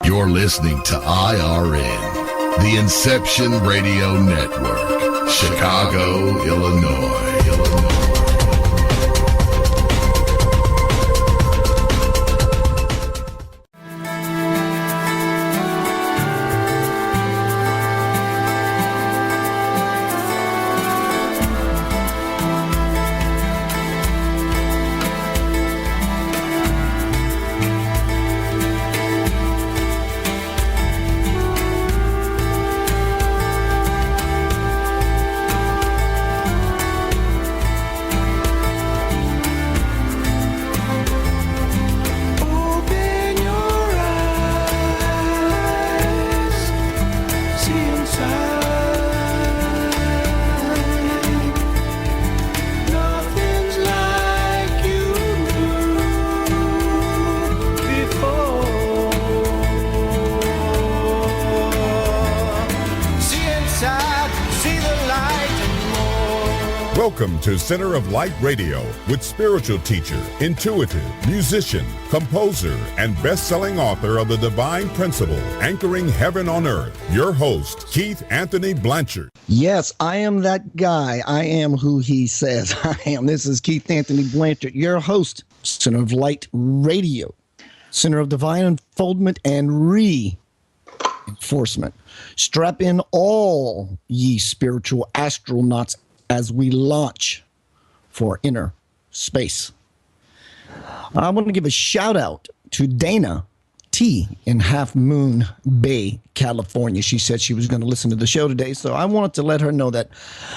You're listening to IRN, the Inception Radio Network, Chicago, Illinois. Welcome to Center of Light Radio with spiritual teacher, intuitive, musician, composer, and best-selling author of The Divine Principle, Anchoring Heaven on Earth, your host, Keith Anthony Blanchard. Yes, I am that guy. I am who he says I am. This is Keith Anthony Blanchard, your host, Center of Light Radio, Center of Divine Unfoldment and Reinforcement. Strap in all ye spiritual astronauts as we launch for inner space. I want to give a shout out to Dana T in Half Moon Bay, California. She said she was going to listen to the show today, so I wanted to let her know that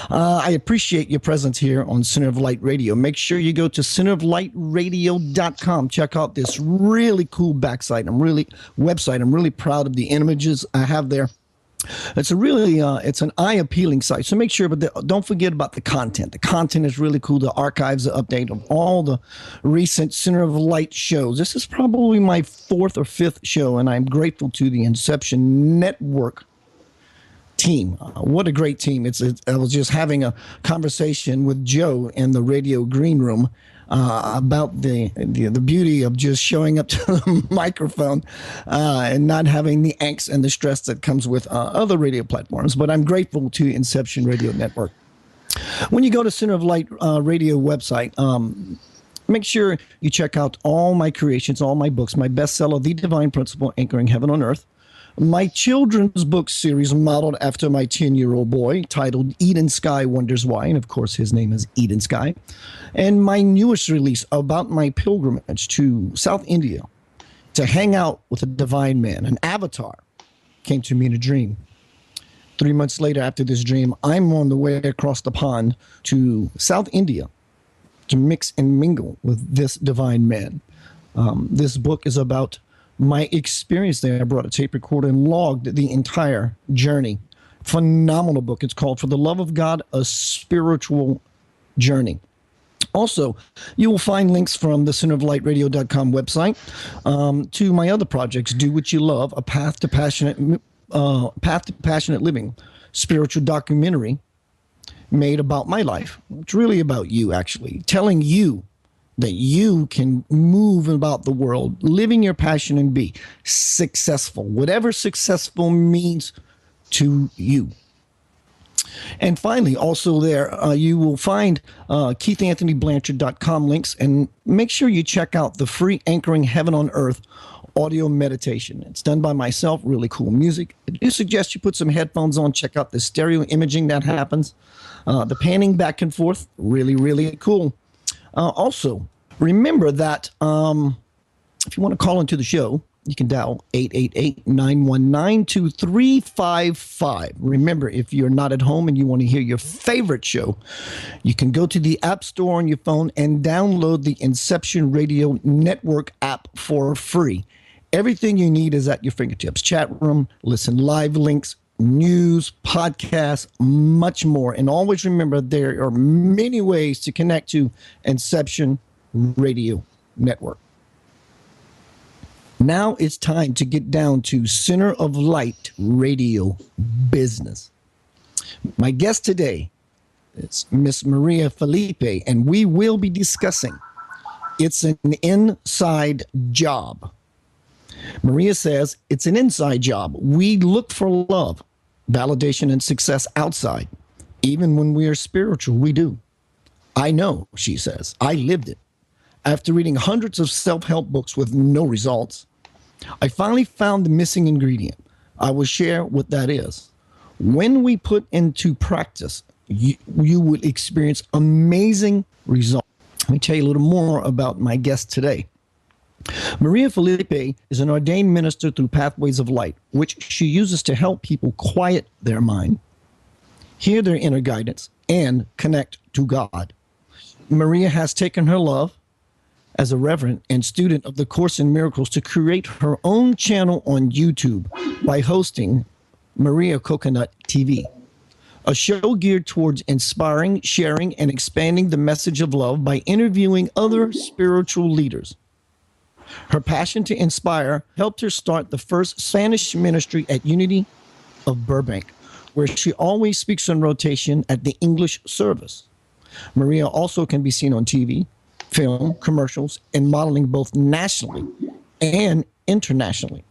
I appreciate your presence here on Center of Light Radio. Make sure you go to centeroflightradio.com. Check out this really cool website. I'm really proud of the images I have there. It's a really, it's an eye-appealing site. So make sure, but don't forget about the content. The content is really cool. The archives are update of all the recent Center of Light shows. This is probably my 4th or 5th show, and I'm grateful to the Inception Network team. What a great team. I was just having a conversation with Joe in the radio green room about the beauty of just showing up to the microphone and not having the angst and the stress that comes with other radio platforms. But I'm grateful to Inception Radio Network. When you go to Center of Light Radio website, make sure you check out all my creations, all my books, my bestseller, The Divine Principle, Anchoring Heaven on Earth, my children's book series modeled after my 10-year-old boy, titled Eden Sky Wonders Why, and of course his name is Eden Sky, and my newest release about my pilgrimage to South India to hang out with a divine man, an avatar, came to me in a dream. 3 months later after this dream, I'm on the way across the pond to South India to mix and mingle with this divine man. This book is about my experience there. I brought a tape recorder and logged the entire journey. Phenomenal book. It's called For the Love of God, A Spiritual Journey. Also, you will find links from the centeroflightradio.com website to my other projects, Do What You Love, A Path to Passionate Living, spiritual documentary made about my life. It's really about you, actually, telling you that you can move about the world, living your passion and be successful, whatever successful means to you. And finally, also there, you will find KeithAnthonyBlanchard.com links, and make sure you check out the free Anchoring Heaven on Earth audio meditation. It's done by myself, really cool music. I do suggest you put some headphones on, check out the stereo imaging that happens, the panning back and forth, really, really cool. Also, remember that if you want to call into the show, you can dial 888-919-2355. Remember, if you're not at home and you want to hear your favorite show, you can go to the App Store on your phone and download the Inception Radio Network app for free. Everything you need is at your fingertips. Chat room, listen live links, news, podcasts, much more. And always remember, there are many ways to connect to Inception Radio Network. Now it's time to get down to Center of Light Radio business. My guest today is Miss Maria Felipe, and we will be discussing It's an Inside Job. Maria says it's an inside job. We look for love, validation, and success outside. Even when we are spiritual, we do. I know, she says. I lived it. After reading hundreds of self-help books with no results, I finally found the missing ingredient. I will share what that is. When we put into practice, you will experience amazing results. Let me tell you a little more about my guest today. Maria Felipe is an ordained minister through Pathways of Light, which she uses to help people quiet their mind, hear their inner guidance, and connect to God. Maria has taken her love as a reverend and student of the Course in Miracles to create her own channel on YouTube by hosting MariaCoconut TV, a show geared towards inspiring, sharing, and expanding the message of love by interviewing other spiritual leaders. Her passion to inspire helped her start the first Spanish ministry at Unity of Burbank, where she always speaks on rotation at the English service. Maria also can be seen on TV, film, commercials, and modeling both nationally and internationally.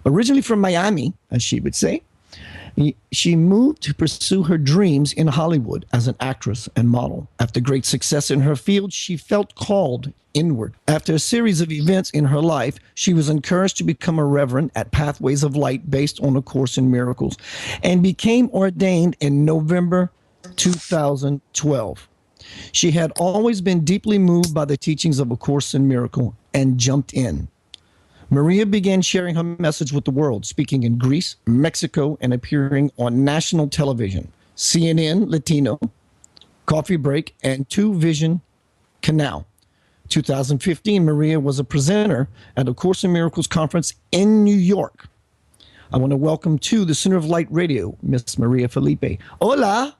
Originally from Miami, as she would say, she moved to pursue her dreams in Hollywood as an actress and model. After great success in her field, she felt called inward. After a series of events in her life, she was encouraged to become a reverend at Pathways of Light based on A Course in Miracles and became ordained in November 2012. She had always been deeply moved by the teachings of A Course in Miracle and jumped in. Maria began sharing her message with the world, speaking in Greece, Mexico, and appearing on national television, CNN Latino, Coffee Break, and Two Vision Canal. 2015, Maria was a presenter at A Course in Miracles conference in New York. I want to welcome to the Center of Light Radio, Miss Maria Felipe. Hola.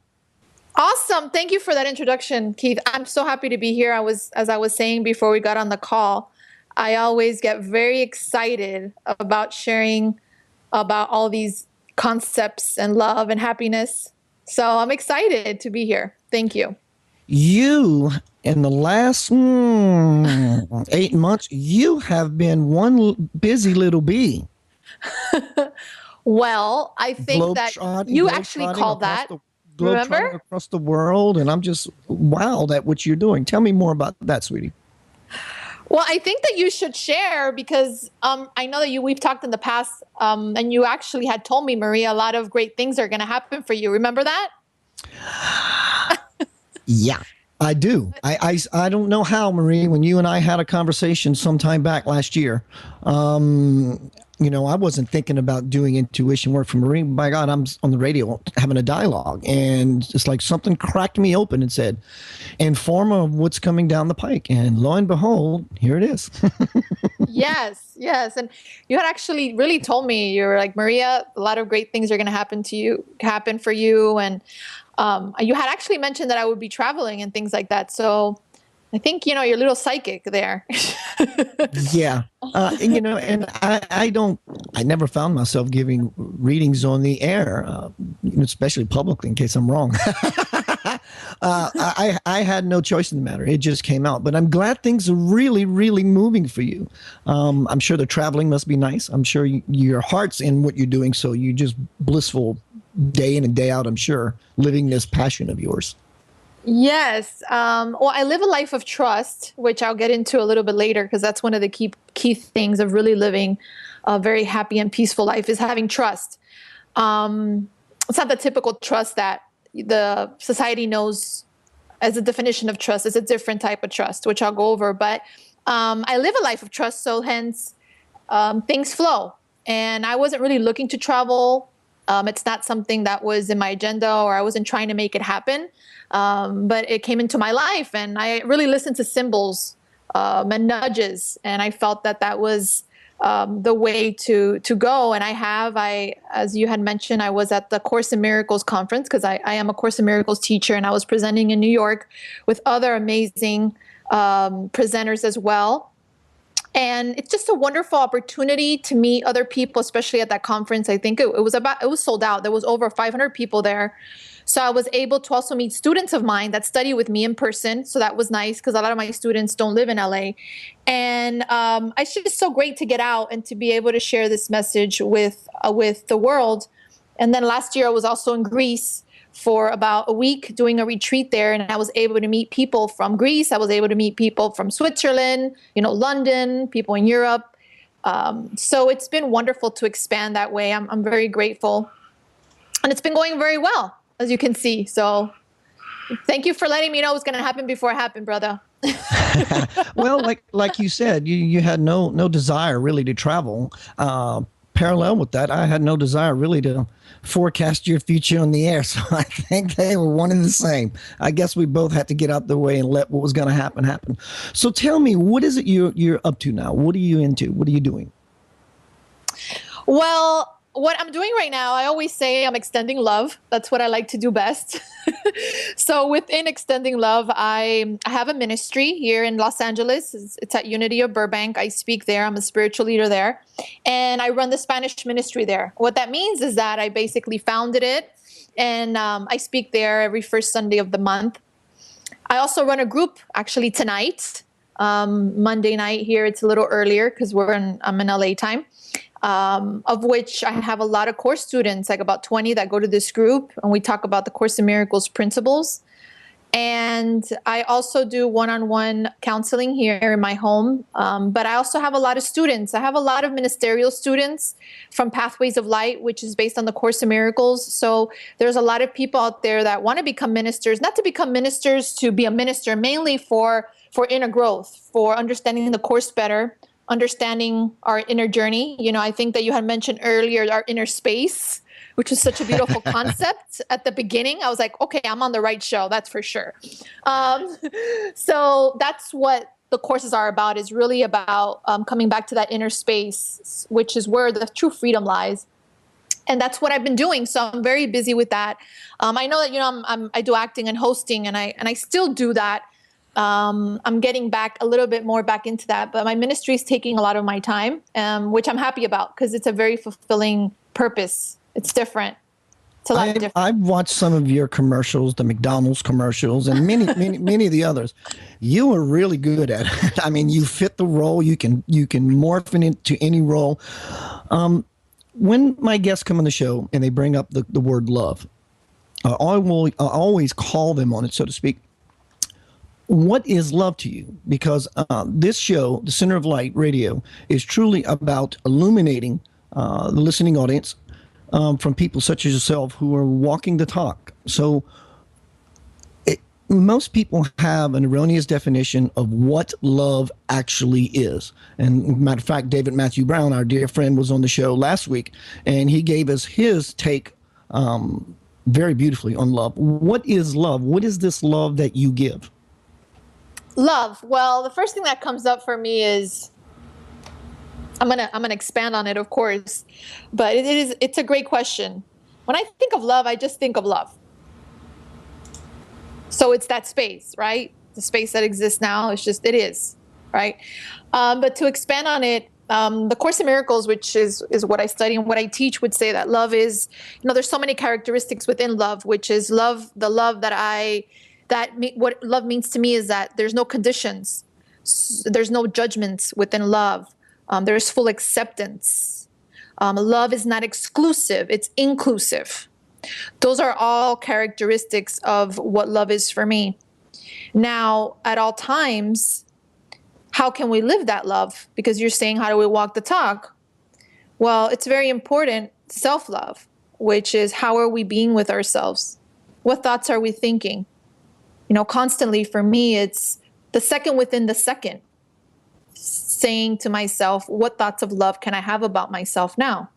Awesome. Thank you for that introduction, Keith. I'm so happy to be here. As I was saying before we got on the call, I always get very excited about sharing about all these concepts and love and happiness. So I'm excited to be here. Thank you. You, in the last 8 months, you have been one busy little bee. Well, I think that you actually call that. Remember? Across the world, and I'm just wowed at what you're doing. Tell me more about that, sweetie. Well, I think that you should share because I know that we've talked in the past, and you actually had told me, Maria, a lot of great things are going to happen for you. Remember that? Yeah, I do. I don't know how, Marie, when you and I had a conversation sometime back last year, I wasn't thinking about doing intuition work for Marie. By God, I'm on the radio having a dialogue, and it's like something cracked me open and said, inform of what's coming down the pike. And lo and behold, here it is. Yes. And you had actually really told me, you were like, Maria, a lot of great things are going to happen for you. And you had actually mentioned that I would be traveling and things like that. So I think, you're a little psychic there. Yeah. And I never found myself giving readings on the air, especially publicly in case I'm wrong. I had no choice in the matter. It just came out. But I'm glad things are really, really moving for you. I'm sure the traveling must be nice. I'm sure your heart's in what you're doing. So you're just blissful day in and day out, I'm sure, living this passion of yours. Yes. Well, I live a life of trust, which I'll get into a little bit later, because that's one of the key things of really living a very happy and peaceful life is having trust. It's not the typical trust that the society knows as a definition of trust. It's a different type of trust, which I'll go over. But I live a life of trust, so hence things flow. And I wasn't really looking to travel. It's not something that was in my agenda, or I wasn't trying to make it happen. But it came into my life, and I really listened to symbols and nudges, and I felt that was the way to go. And as you had mentioned, I was at the Course in Miracles conference, because I am a Course in Miracles teacher, and I was presenting in New York with other amazing presenters as well. And it's just a wonderful opportunity to meet other people, especially at that conference. I think it was sold out. There was over 500 people there. So I was able to also meet students of mine that study with me in person. So that was nice because a lot of my students don't live in LA. And it's just so great to get out and to be able to share this message with the world. And then last year I was also in Greece for about a week doing a retreat there. And I was able to meet people from Greece. I was able to meet people from Switzerland, London, people in Europe. So it's been wonderful to expand that way. I'm very grateful. And it's been going very well, as you can see. So thank you for letting me know what's going to happen before it happened, brother. Well, like you said, you had no desire really to travel. Parallel with that, I had no desire really to forecast your future on the air. So I think they were one and the same. I guess we both had to get out the way and let what was going to happen. So tell me, what is it you're up to now? What are you into? What are you doing? Well, what I'm doing right now, I always say I'm extending love. That's what I like to do best. So within extending love, I have a ministry here in Los Angeles. It's at Unity of Burbank. I speak there. I'm a spiritual leader there. And I run the Spanish ministry there. What that means is that I basically founded it. And I speak there every first Sunday of the month. I also run a group actually tonight, Monday night here. It's a little earlier because I'm in LA time. Of which I have a lot of course students, like about 20 that go to this group, and we talk about the Course in Miracles principles. And I also do one-on-one counseling here in my home. But I also have a lot of students. I have a lot of ministerial students from Pathways of Light, which is based on the Course in Miracles. So there's a lot of people out there that want to become ministers, not to become ministers to be a minister, mainly for inner growth, for understanding the Course better, understanding our inner journey. I think that you had mentioned earlier our inner space, which is such a beautiful concept. At the beginning, I was like, okay, I'm on the right show, that's for sure. So that's what the courses are about, is really about coming back to that inner space, which is where the true freedom lies. And that's what I've been doing. So I'm very busy with that. I know that, I do acting and hosting, and I still do that. I'm getting back a little bit more back into that, but my ministry is taking a lot of my time, which I'm happy about because it's a very fulfilling purpose. It's different. It's a lot different. I've watched some of your commercials, the McDonald's commercials, and many of the others. You are really good at it. I mean, you fit the role. You can morph into any role. When my guests come on the show and they bring up the word love, I always call them on it, so to speak. What is love to you? Because this show, the Center of Light Radio, is truly about illuminating the listening audience from people such as yourself who are walking the talk. So most people have an erroneous definition of what love actually is. And matter of fact, David Matthew Brown, our dear friend, was on the show last week, and he gave us his take very beautifully on love. What is love? What is this love that you give? Love. Well, the first thing that comes up for me is, I'm gonna expand on it, of course, but it's a great question. When I think of love, I just think of love. So it's that space, right? The space that exists now. It is, right? But to expand on it, the Course in Miracles, which is what I study and what I teach, would say that love is, there's so many characteristics within love, which is love, the love what love means to me is that there's no conditions. There's no judgments within love. There's full acceptance. Love is not exclusive. It's inclusive. Those are all characteristics of what love is for me. Now, at all times, how can we live that love? Because you're saying, how do we walk the talk? Well, it's very important, self-love, which is how are we being with ourselves? What thoughts are we thinking? Constantly for me, it's the second within the second, saying to myself, what thoughts of love can I have about myself now?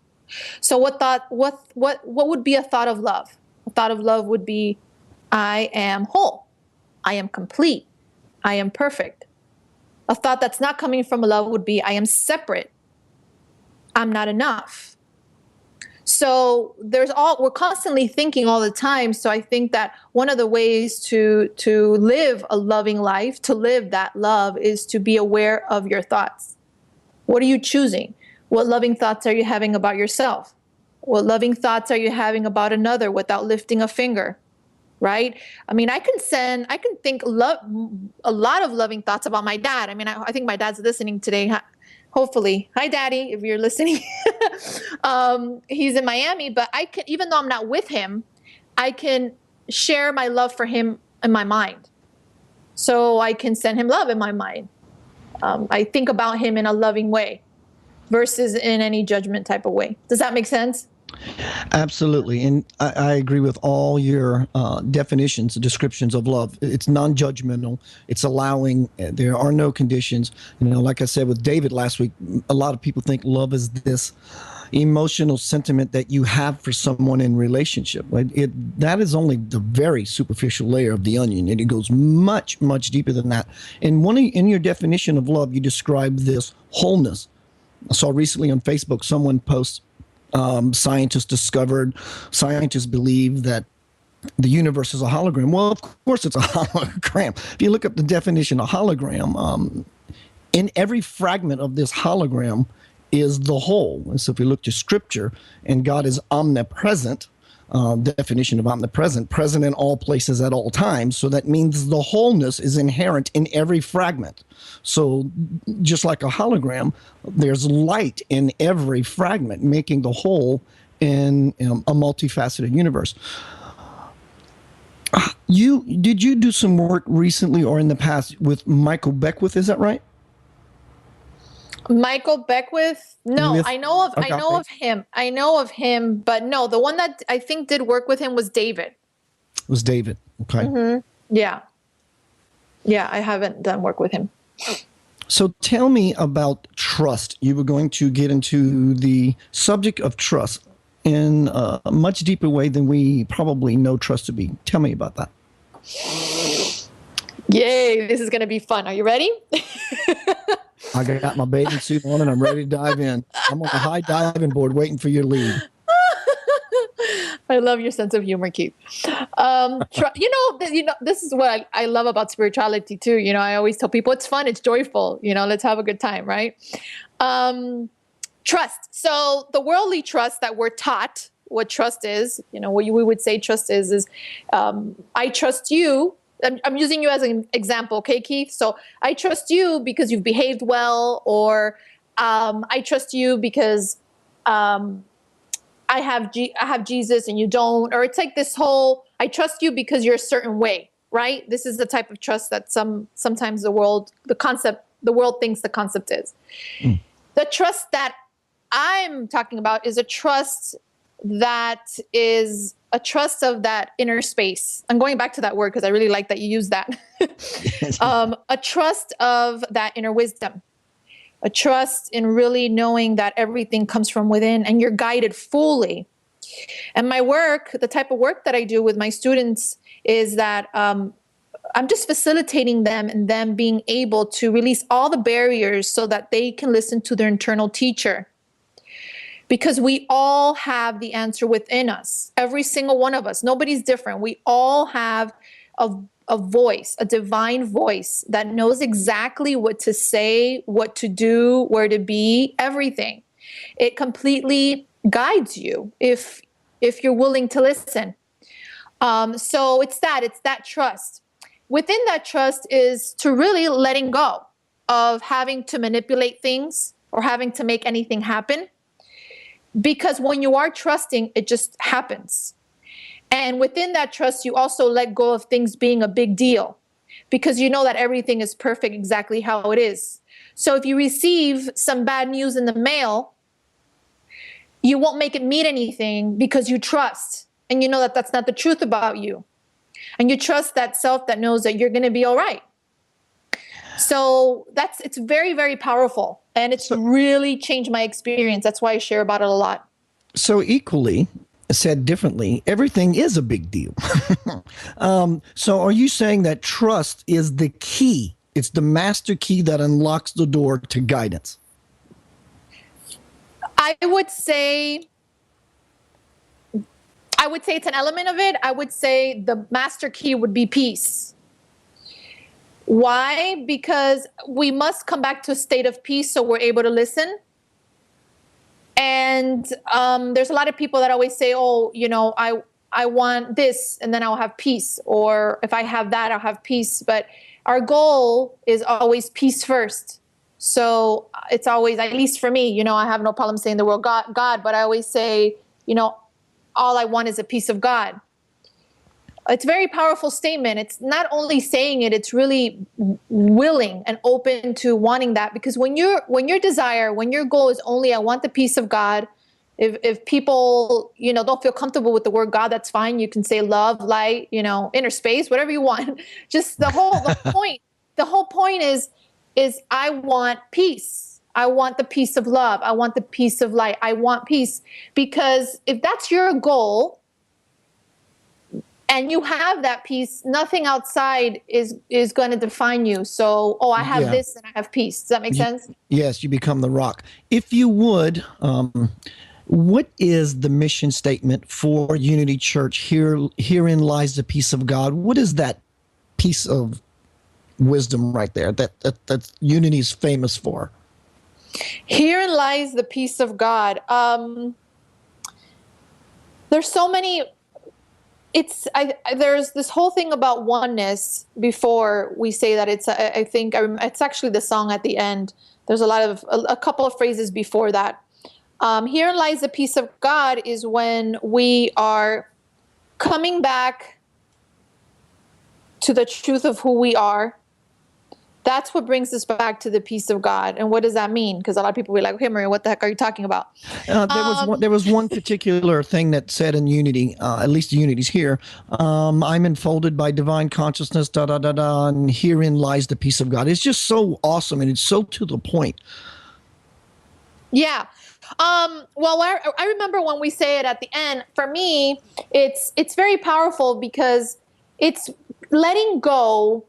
So what would be a thought of love? A thought of love would be, I am whole. I am complete. I am perfect. A thought that's not coming from love would be, I am separate. I'm not enough. So we're constantly thinking all the time. So I think that one of the ways to live a loving life, to live that love, is to be aware of your thoughts. What are you choosing? What loving thoughts are you having about yourself? What loving thoughts are you having about another without lifting a finger? Right? I mean, I can think a lot of loving thoughts about my dad. I mean, I think my dad's listening today. Hopefully. Hi, Daddy, if you're listening. He's in Miami, but I can, even though I'm not with him, I can share my love for him in my mind. So I can send him love in my mind. I think about him in a loving way versus in any judgment type of way. Does that make sense? Absolutely. And I agree with all your definitions, descriptions of love. It's non-judgmental. It's allowing. There are no conditions. You know, like I said with David last week, a lot of people think love is this emotional sentiment that you have for someone in relationship. That is only the very superficial layer of the onion, and it goes much, much deeper than that. And in your definition of love, you describe this wholeness. I saw recently on Facebook someone post, scientists believe that the universe is a hologram. Well, of course it's a hologram. If you look up the definition of hologram, in every fragment of this hologram is the whole. And so if you look to scripture, and God is omnipresent, definition of omnipresent, present in all places at all times. So that means the wholeness is inherent in every fragment. So just like a hologram, there's light in every fragment, making the whole in a multifaceted universe. Did you do some work recently or in the past with Michael Beckwith? Is that right? Michael Beckwith? No, I know of him. I know of him, but no, the one that I think did work with him was David. It was David. Okay. Mm-hmm. Yeah. Yeah, I haven't done work with him. So tell me about trust. You were going to get into the subject of trust in a much deeper way than we probably know trust to be. Tell me about that. Yay, this is going to be fun. Are you ready? I got my bathing suit on and I'm ready to dive in. I'm on a high diving board waiting for your lead. I love your sense of humor, Keith. This is what I love about spirituality too. You know, I always tell people it's fun, it's joyful. You know, let's have a good time, right? Trust. So the worldly trust that we're taught, what trust is, you know, what we would say trust is I trust you. I'm using you as an example, okay, Keith? So I trust you because you've behaved well, or I trust you because I have Jesus and you don't, or it's like this whole, I trust you because you're a certain way, right? This is the type of trust that sometimes the world thinks the concept is. Mm. The trust that I'm talking about is a trust that is a trust of that inner space. I'm going back to that word because I really like that you use that. A trust of that inner wisdom, a trust in really knowing that everything comes from within and you're guided fully. And my work, the type of work that I do with my students is that I'm just facilitating them and them being able to release all the barriers so that they can listen to their internal teacher. Because we all have the answer within us, every single one of us. Nobody's different. We all have a voice, a divine voice that knows exactly what to say, what to do, where to be, everything. It completely guides you if you're willing to listen. So it's that trust. Within that trust is to really letting go of having to manipulate things or having to make anything happen. Because when you are trusting, it just happens. And within that trust, you also let go of things being a big deal because you know that everything is perfect exactly how it is. So if you receive some bad news in the mail, you won't make it mean anything because you trust. And you know that that's not the truth about you. And you trust that self that knows that you're going to be all right. So it's very, very powerful. And it's really changed my experience. That's why I share about it a lot. So equally, said differently, everything is a big deal. So are you saying that trust is the key? It's the master key that unlocks the door to guidance? I would say it's an element of it. I would say the master key would be peace. Why? Because we must come back to a state of peace so we're able to listen. And there's a lot of people that always say, oh, I want this and then I'll have peace. Or if I have that, I'll have peace. But our goal is always peace first. So it's always, at least for me, I have no problem saying the word God, but I always say, all I want is a piece of God. It's a very powerful statement. It's not only saying it, it's really willing and open to wanting that. Because when your goal is only, I want the peace of God. If people, don't feel comfortable with the word God, that's fine. You can say love, light, inner space, whatever you want. Just the whole point is I want peace. I want the peace of love. I want the peace of light. I want peace. Because if that's your goal, and you have that peace, nothing outside is going to define you. So, I have this and I have peace. Does that make sense? Yes, you become the rock. If you would, what is the mission statement for Unity Church? Herein lies the peace of God. What is that piece of wisdom right there that Unity is famous for? Herein lies the peace of God. There's so many... there's this whole thing about oneness before we say that. It's actually the song at the end. There's a couple of phrases before that. Herein lies the peace of God is when we are coming back to the truth of who we are. That's what brings us back to the peace of God. And what does that mean? Because a lot of people will be like, okay, Maria, what the heck are you talking about? There was one particular thing that said in Unity, at least Unity's here, I'm enfolded by divine consciousness, and herein lies the peace of God. It's just so awesome, and it's so to the point. Yeah. Well, I remember when we say it at the end, for me, it's very powerful because it's letting go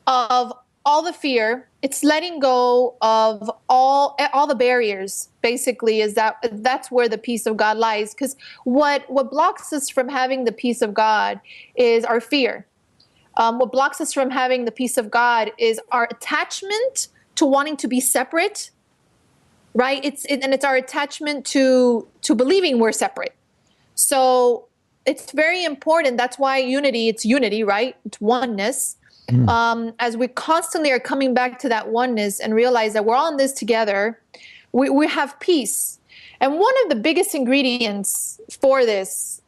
of all the fear. It's letting go of all the barriers. Basically, that's where the peace of God lies. Because what blocks us from having the peace of God is our fear. What blocks us from having the peace of God is our attachment to wanting to be separate. Right? It's our attachment to believing we're separate. So it's very important. That's why it's unity, right? It's oneness. As we constantly are coming back to that oneness and realize that we're all in this together, we have peace. And one of the biggest ingredients for this,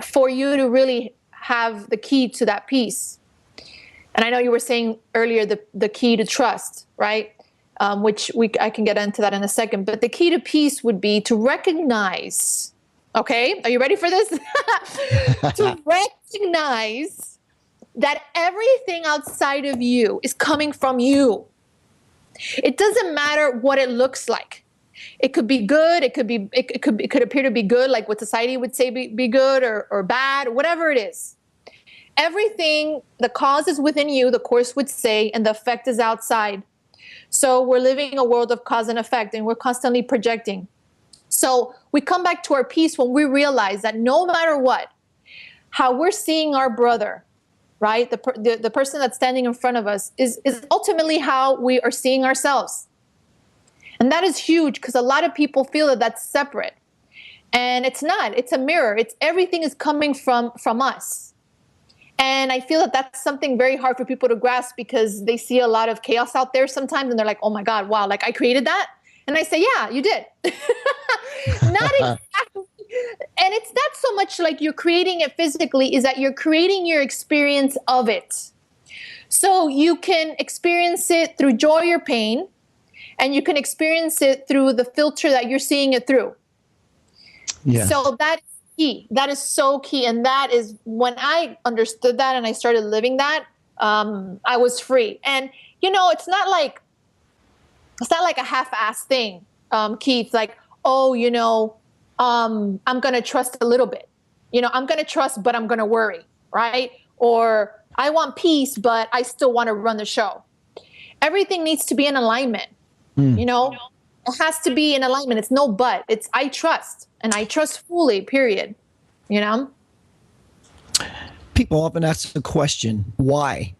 for you to really have the key to that peace, and I know you were saying earlier the key to trust, right? Which I can get into that in a second. But the key to peace would be to recognize, okay? Are you ready for this? To recognize that everything outside of you is coming from you. It doesn't matter what it looks like. It could be good. It could appear to be good, like what society would say be good or bad, whatever it is. Everything, the cause is within you, the Course would say, and the effect is outside. So we're living a world of cause and effect, and we're constantly projecting. So we come back to our peace when we realize that no matter what, how we're seeing our brother, right? The person that's standing in front of us is ultimately how we are seeing ourselves. And that is huge because a lot of people feel that that's separate. And it's not. It's a mirror. Everything is coming from us. And I feel that that's something very hard for people to grasp because they see a lot of chaos out there sometimes and they're like, oh my God, wow, like I created that? And I say, yeah, you did. Not exactly. And it's not so much like you're creating it physically, is that you're creating your experience of it. So you can experience it through joy or pain, and you can experience it through the filter that you're seeing it through. Yeah. So that is key. That is so key. And that is when I understood that and I started living that, I was free. And, it's not like a half-assed thing, Keith, like, I'm going to trust a little bit. I'm going to trust, but I'm going to worry, right? Or I want peace, but I still want to run the show. Everything needs to be in alignment. It has to be in alignment. It's no but. It's I trust, and I trust fully, period. People often ask the question, why?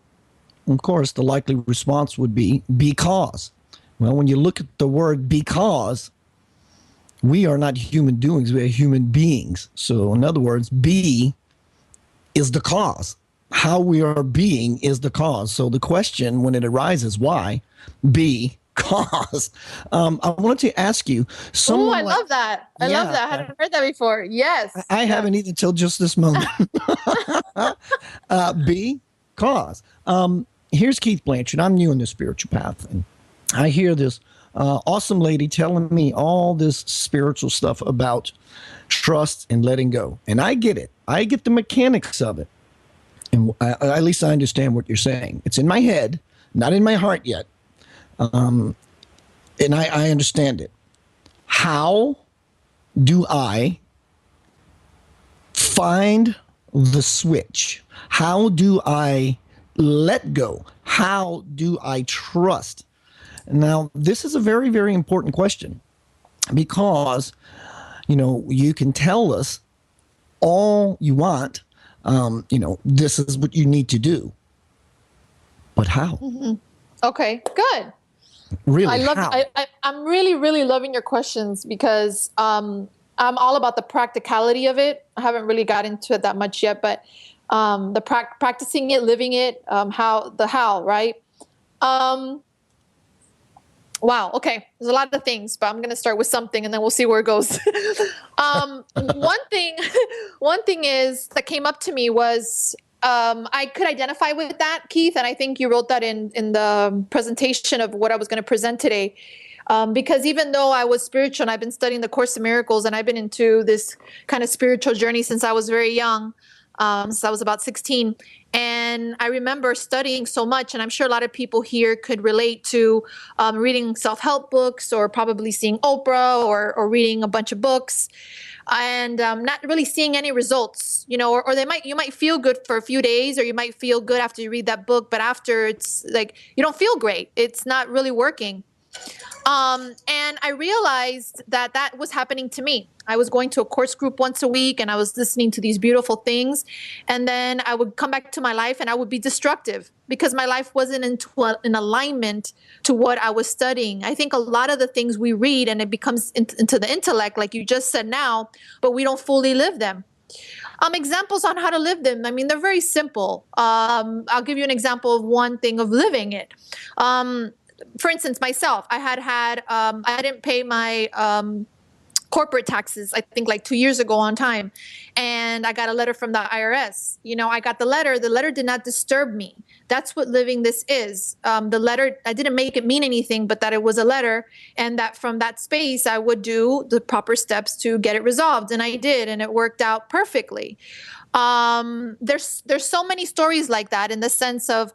of course, the likely response would be because. Well, when you look at the word because, we are not human doings, we are human beings. So in other words, be is the cause. How we are being is the cause. So the question when it arises, why? Be cause. I wanted to ask you. Oh, I love that. I love that. I hadn't heard that before. Yes. I haven't either till just this moment. Be cause. Here's Keith Blanchard. I'm new in the spiritual path, and I hear this awesome lady telling me all this spiritual stuff about trust and letting go. And I get it. I get the mechanics of it. And at least I understand what you're saying. It's in my head, not in my heart yet. And I understand it. How do I find the switch? How do I let go? How do I trust? Now, this is a very, very important question because, you can tell us all you want, this is what you need to do. But how? Mm-hmm. Okay, good. Really, I'm really, really loving your questions because I'm all about the practicality of it. I haven't really got into it that much yet, but the practicing it, living it, how, right? Wow. Okay. There's a lot of things, but I'm going to start with something and then we'll see where it goes. One thing is that came up to me was, I could identify with that, Keith. And I think you wrote that in the presentation of what I was going to present today. Because even though I was spiritual and I've been studying the Course in Miracles and I've been into this kind of spiritual journey since I was very young, since I was about 16. And I remember studying so much, and I'm sure a lot of people here could relate to reading self-help books or probably seeing Oprah or reading a bunch of books and not really seeing any results, or you might feel good for a few days, or you might feel good after you read that book, but after it's like, you don't feel great. It's not really working. And I realized that was happening to me. I was going to a course group once a week and I was listening to these beautiful things. And then I would come back to my life and I would be destructive because my life wasn't in alignment to what I was studying. I think a lot of the things we read and it becomes into the intellect, like you just said now, but we don't fully live them. Examples on how to live them. I mean, they're very simple. I'll give you an example of one thing of living it. For instance, myself, I didn't pay my corporate taxes, I think like 2 years ago on time. And I got a letter from the IRS. I got the letter. The letter did not disturb me. That's what living this is. The letter, I didn't make it mean anything, but that it was a letter and that from that space, I would do the proper steps to get it resolved. And I did, and it worked out perfectly. There's so many stories like that in the sense of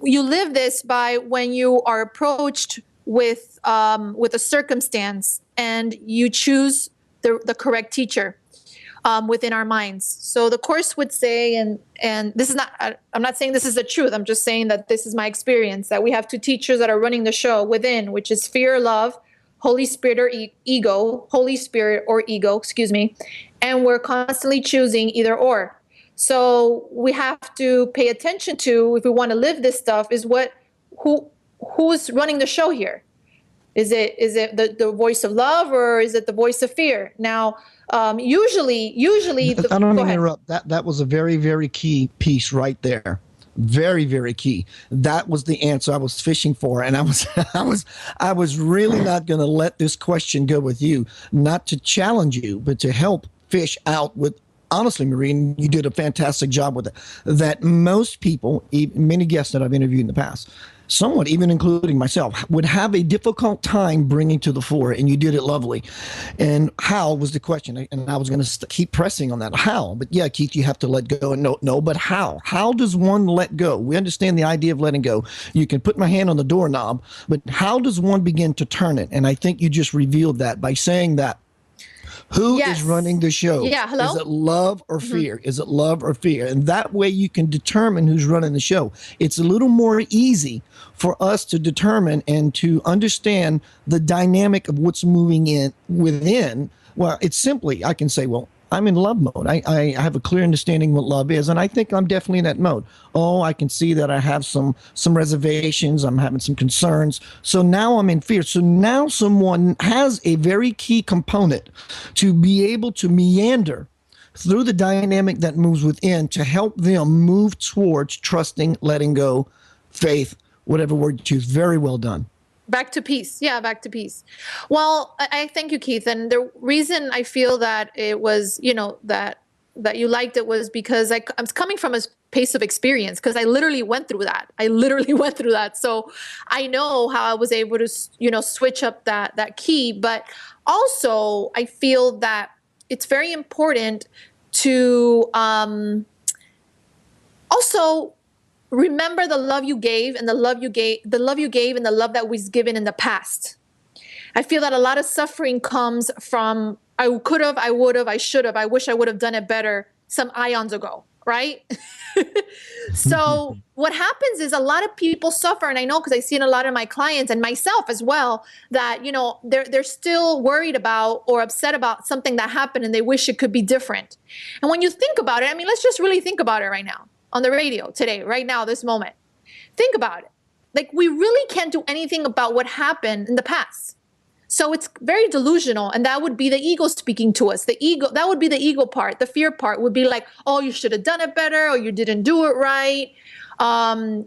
you live this by when you are approached with a circumstance and you choose the correct teacher within our minds. So the Course would say, and this is not, I'm not saying this is the truth. I'm just saying that this is my experience, that we have two teachers that are running the show within, which is fear, love, Holy Spirit or ego, Holy Spirit or ego, excuse me. And we're constantly choosing either or. So we have to pay attention to, if we want to live this stuff, is who's running the show here? Is it the voice of love or is it the voice of fear? Now, usually. I don't mean to interrupt. That was a very, very key piece right there. Very, very key. That was the answer I was fishing for, and I was really not going to let this question go with you, not to challenge you, but to help fish out with. Honestly, Maria, you did a fantastic job with it. That most people, many guests that I've interviewed in the past, somewhat even including myself, would have a difficult time bringing to the fore, and you did it lovely. And how was the question? And I was going to keep pressing on that. How? But yeah, Keith, you have to let go. And no, but how? How does one let go? We understand the idea of letting go. You can put my hand on the doorknob, but how does one begin to turn it? And I think you just revealed that by saying that. Who is running the show? Yeah, hello? Is it love or fear? Is it love or fear? And that way you can determine who's running the show. It's a little more easy for us to determine and to understand the dynamic of what's moving in within. Well, it's simply, I can say, well, I'm in love mode. I have a clear understanding what love is, and I think I'm definitely in that mode. Oh, I can see that I have some reservations. I'm having some concerns. So now I'm in fear. So now someone has a very key component to be able to meander through the dynamic that moves within to help them move towards trusting, letting go, faith, whatever word you choose. Very well done. Back to peace. Yeah, back to peace. Well, I thank you, Keith. And the reason I feel that it was, that you liked it was because I'm coming from a space of experience, because I literally went through that. So I know how I was able to, switch up that key. But also, I feel that it's very important to also remember the love you gave and the love you gave and the love that was given in the past. I feel that a lot of suffering comes from I could have, I would have, I should have, I wish I would have done it better some eons ago, right? So what happens is a lot of people suffer, and I know because I see in a lot of my clients and myself as well, that they're still worried about or upset about something that happened and they wish it could be different. And when you think about it, let's just really think about it right now. On the radio today, right now, this moment. Think about it. Like, we really can't do anything about what happened in the past. So it's very delusional, and that would be the ego speaking to us. The ego, that would be the ego part. The fear part would be like, oh, you should have done it better, or you didn't do it right. You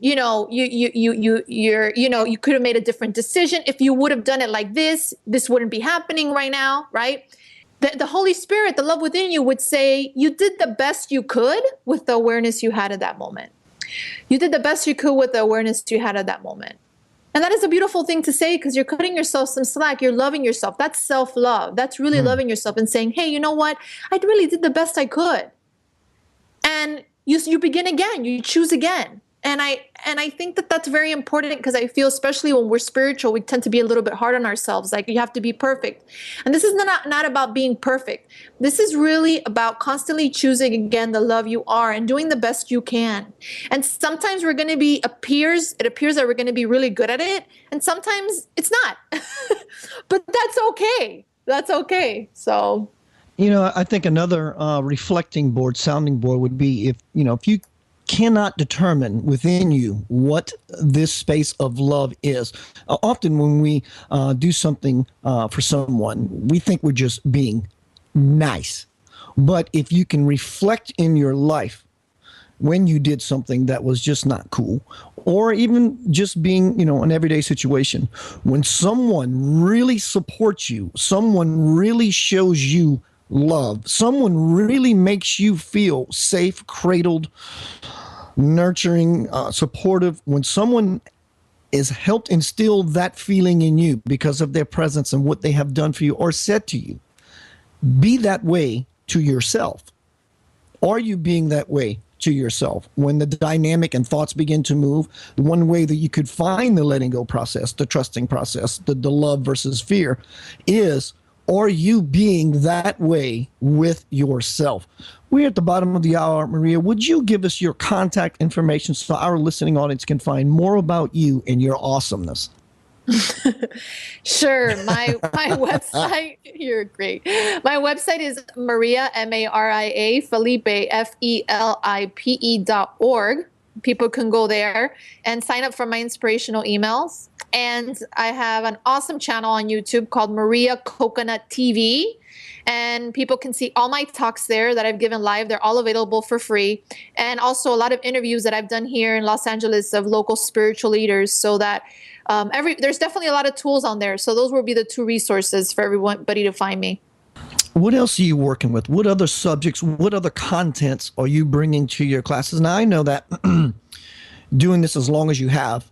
could have made a different decision. If you would have done it like this wouldn't be happening right now, right? The Holy Spirit, the love within you would say, you did the best you could with the awareness you had at that moment. You did the best you could with the awareness you had at that moment. And that is a beautiful thing to say, because you're cutting yourself some slack. You're loving yourself. That's self-love. That's really loving yourself and saying, hey, you know what? I really did the best I could. And you begin again. You choose again. And I think that that's very important, because I feel, especially when we're spiritual, we tend to be a little bit hard on ourselves. Like, you have to be perfect. And this is not about being perfect. This is really about constantly choosing again the love you are and doing the best you can. And sometimes we're going to be, it appears that we're going to be really good at it. And sometimes it's not. But that's okay. That's okay. So, I think another sounding board would be if you cannot determine within you what this space of love is. Often when we do something for someone, we think we're just being nice. But if you can reflect in your life when you did something that was just not cool, or even just being, an everyday situation, when someone really supports you, someone really shows you love, someone really makes you feel safe, cradled, nurturing, supportive, when someone is helped instill that feeling in you because of their presence and what they have done for you or said to you, be that way to yourself. Are you being that way to yourself? When the dynamic and thoughts begin to move, one way that you could find the letting go process, the trusting process, the love versus fear is, are you being that way with yourself? We're at the bottom of the hour. Maria, would you give us your contact information so our listening audience can find more about you and your awesomeness? Sure. My website, you're great. My website is Maria, Maria, Felipe, FELIPE.org. People can go there and sign up for my inspirational emails. And I have an awesome channel on YouTube called MariaCoconut TV. And people can see all my talks there that I've given live. They're all available for free. And also a lot of interviews that I've done here in Los Angeles of local spiritual leaders, so that there's definitely a lot of tools on there. So those will be the two resources for everybody to find me. What else are you working with? What other subjects, what other contents are you bringing to your classes? Now, I know that doing this as long as you have,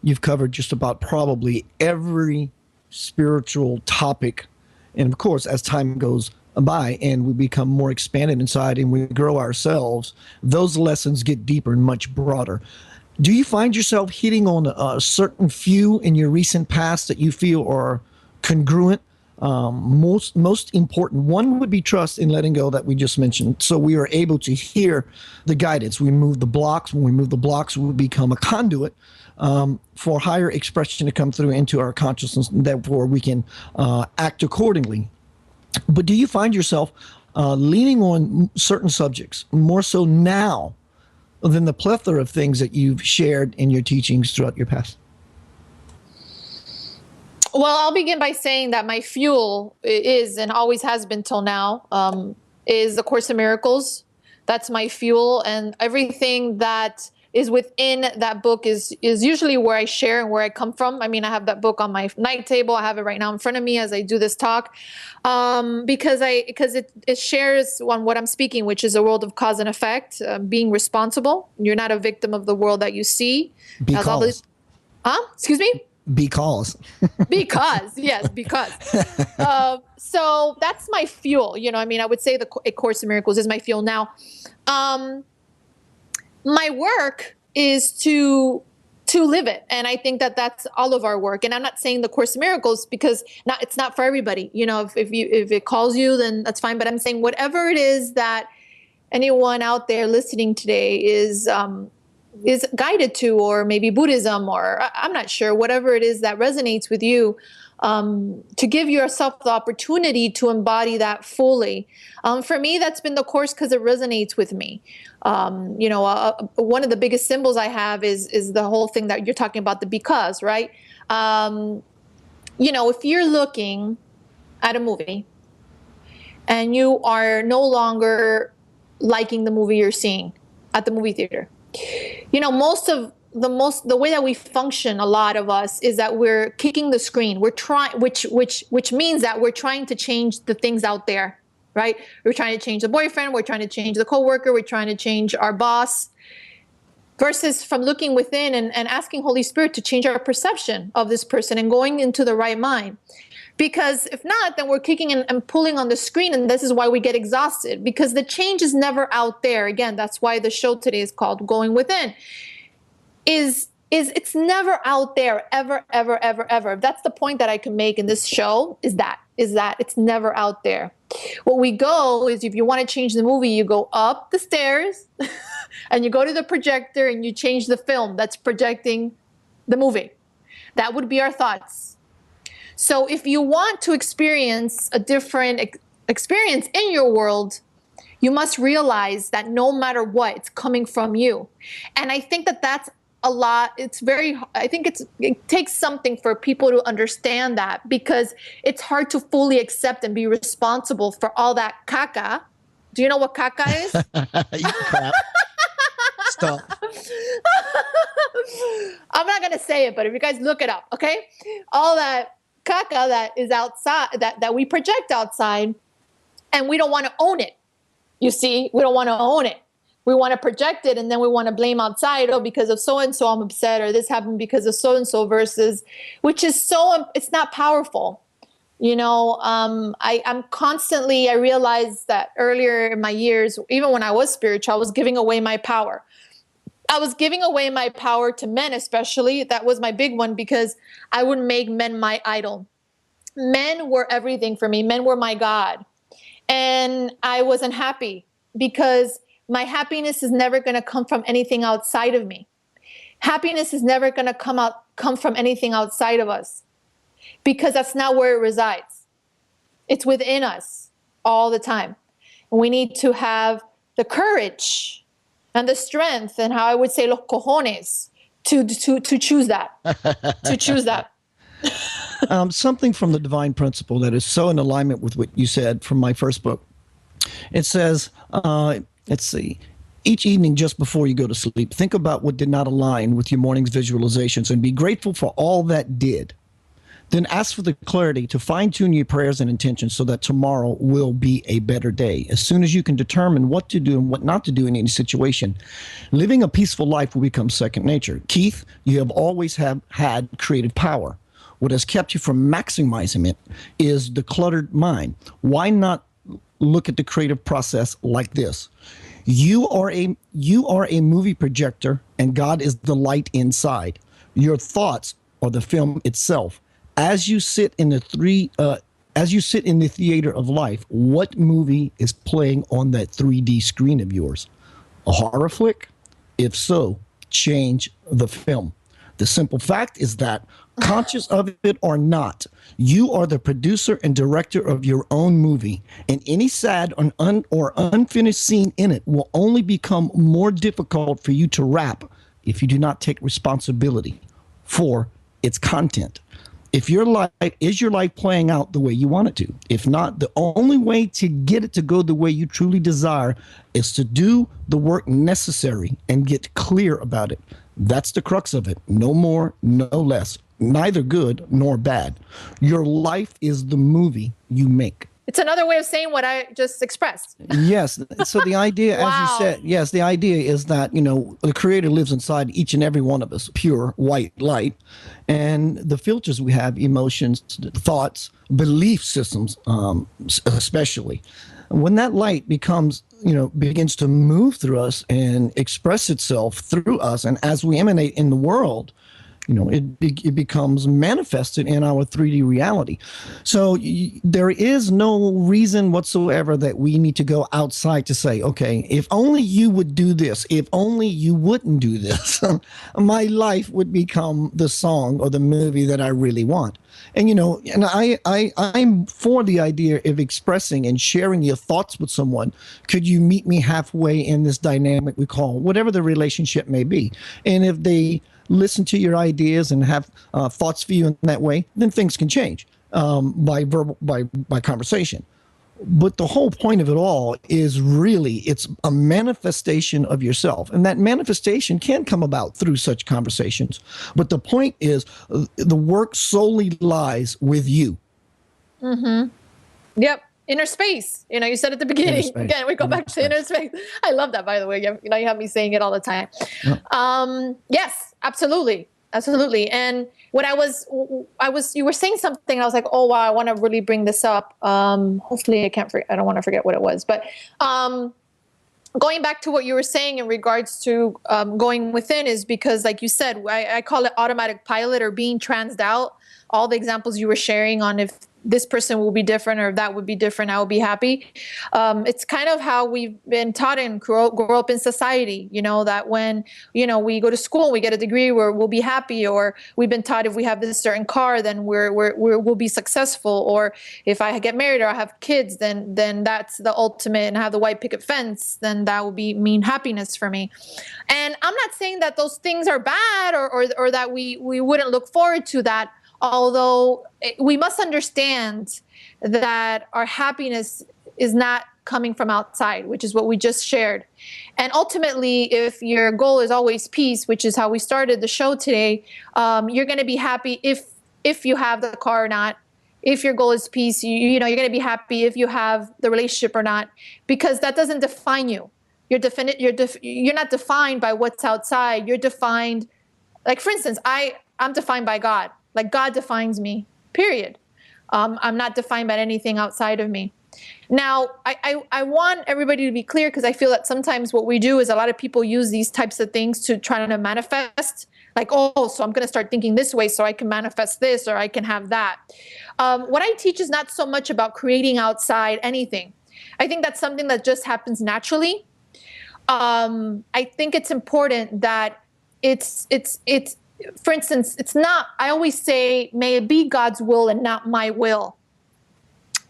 you've covered just about probably every spiritual topic. And of course, as time goes by and we become more expanded inside and we grow ourselves, those lessons get deeper and much broader. Do you find yourself hitting on a certain few in your recent past that you feel are congruent? Most important one would be trust in letting go, that we just mentioned. So we are able to hear the guidance. We move the blocks. When we move the blocks, we become a conduit for higher expression to come through into our consciousness, and therefore we can act accordingly. But do you find yourself leaning on certain subjects more so now than the plethora of things that you've shared in your teachings throughout your past? Well, I'll begin by saying that my fuel is, and always has been till now, is the Course in Miracles. That's my fuel, and everything that is within that book is usually where I share and where I come from. I mean, I have that book on my night table. I have it right now in front of me as I do this talk, because it shares on what I'm speaking, which is a world of cause and effect, being responsible. You're not a victim of the world that you see. Because. Excuse me? Because. Yes, because. So that's my fuel. You know, I mean, I would say A Course in Miracles is my fuel. Now, my work is to live it. And I think that that's all of our work. And I'm not saying the Course in Miracles because it's not for everybody. You know, if it calls you, then that's fine. But I'm saying whatever it is that anyone out there listening today is guided to, or maybe Buddhism, or I'm not sure, whatever it is that resonates with you, to give yourself the opportunity to embody that fully. For me, that's been the Course because it resonates with me. You know, one of the biggest symbols I have is the whole thing that you're talking about, the because, right? You know, if you're looking at a movie and you are no longer liking the movie you're seeing at the movie theater, you know, the way that we function, a lot of us, is that we're kicking the screen. We're trying, which means that we're trying to change the things out there, right? We're trying to change the boyfriend. We're trying to change the coworker. We're trying to change our boss, versus from looking within and asking Holy Spirit to change our perception of this person and going into the right mind. Because if not, then we're kicking and pulling on the screen, and this is why we get exhausted, because the change is never out there. Again, that's why the show today is called Going Within. It's never out there, ever, ever, ever, ever. That's the point that I can make in this show, is that it's never out there. What we go is, if you want to change the movie, you go up the stairs and you go to the projector and you change the film that's projecting the movie. That would be our thoughts. So if you want to experience a different experience in your world, you must realize that no matter what, it's coming from you. And I think that that's a lot. It takes something for people to understand that, because it's hard to fully accept and be responsible for all that caca. Do you know what caca is? Crap. Stop. I'm not going to say it, but if you guys look it up, okay? All that caca that is outside, that we project outside, and we don't want to own it. You see, we don't want to own it. We want to project it, and then we want to blame outside. Oh, because of so-and-so I'm upset, or this happened because of so-and-so, versus, which is it's not powerful. You know, I realized that earlier in my years, even when I was spiritual, I was giving away my power. I was giving away my power to men, especially. That was my big one, because I would make men my idol. Men were everything for me. Men were my God. And I wasn't happy, because my happiness is never going to come from anything outside of me. Happiness is never going to come from anything outside of us, because that's not where it resides. It's within us all the time. And we need to have the courage and the strength, and how I would say los cojones, to choose that. To choose that. Something from the divine principle that is so in alignment with what you said from my first book. It says, let's see, each evening just before you go to sleep, think about what did not align with your morning's visualizations and be grateful for all that did. Then ask for the clarity to fine-tune your prayers and intentions so that tomorrow will be a better day. As soon as you can determine what to do and what not to do in any situation, living a peaceful life will become second nature. Keith, you have always had creative power. What has kept you from maximizing it is the cluttered mind. Why not look at the creative process like this? You are a movie projector, and God is the light inside. Your thoughts are the film itself. As you sit in the theater of life, what movie is playing on that 3D screen of yours? A horror flick? If so, change the film. The simple fact is that, conscious of it or not, you are the producer and director of your own movie, and any sad or unfinished scene in it will only become more difficult for you to wrap if you do not take responsibility for its content. If your life is your life playing out the way you want it to? If not, the only way to get it to go the way you truly desire is to do the work necessary and get clear about it. That's the crux of it. No more, no less. Neither good nor bad. Your life is the movie you make. It's another way of saying what I just expressed. Yes. So the idea, Wow. as you said, yes, the idea is that, the Creator lives inside each and every one of us, pure white light. And the filters we have, emotions, thoughts, belief systems, especially. When that light begins to move through us and express itself through us, and as we emanate in the world, it becomes manifested in our 3D reality. So there is no reason whatsoever that we need to go outside to say, okay, if only you would do this, if only you wouldn't do this, my life would become the song or the movie that I really want. And, I'm for the idea of expressing and sharing your thoughts with someone. Could you meet me halfway in this dynamic we call whatever the relationship may be? And if they listen to your ideas and have thoughts for you in that way, then things can change by conversation. But the whole point of it all is really it's a manifestation of yourself. And that manifestation can come about through such conversations. But the point is the work solely lies with you. Mm-hmm. Yep. Inner space. You said at the beginning. Again, we go back to inner space. I love that, by the way. You have me saying it all the time. Yeah. Yes, absolutely. Absolutely. And when you were saying something, I was like, oh, wow, I want to really bring this up. Hopefully I don't want to forget what it was, but, going back to what you were saying in regards to, going within is because, like you said, I call it automatic pilot or being transed out. All the examples you were sharing on if this person will be different or if that would be different, I will be happy. It's kind of how we've been taught and grow up in society, that when, we go to school, we get a degree where we'll be happy, or we've been taught if we have this certain car, then we'll be successful. Or if I get married or I have kids, then that's the ultimate, and have the white picket fence, then that will mean happiness for me. And I'm not saying that those things are bad or that we wouldn't look forward to that. Although we must understand that our happiness is not coming from outside, which is what we just shared. And ultimately, if your goal is always peace, which is how we started the show today, you're going to be happy if you have the car or not. If your goal is peace, you're going to be happy if you have the relationship or not, because that doesn't define you. You're not defined by what's outside. You're defined, like, for instance, I'm defined by God. Like, God defines me, period. I'm not defined by anything outside of me. Now, I want everybody to be clear, because I feel that sometimes what we do is a lot of people use these types of things to try to manifest. Like, oh, so I'm going to start thinking this way so I can manifest this or I can have that. What I teach is not so much about creating outside anything. I think that's something that just happens naturally. I think it's important that it's for instance, it's not, I always say, may it be God's will and not my will.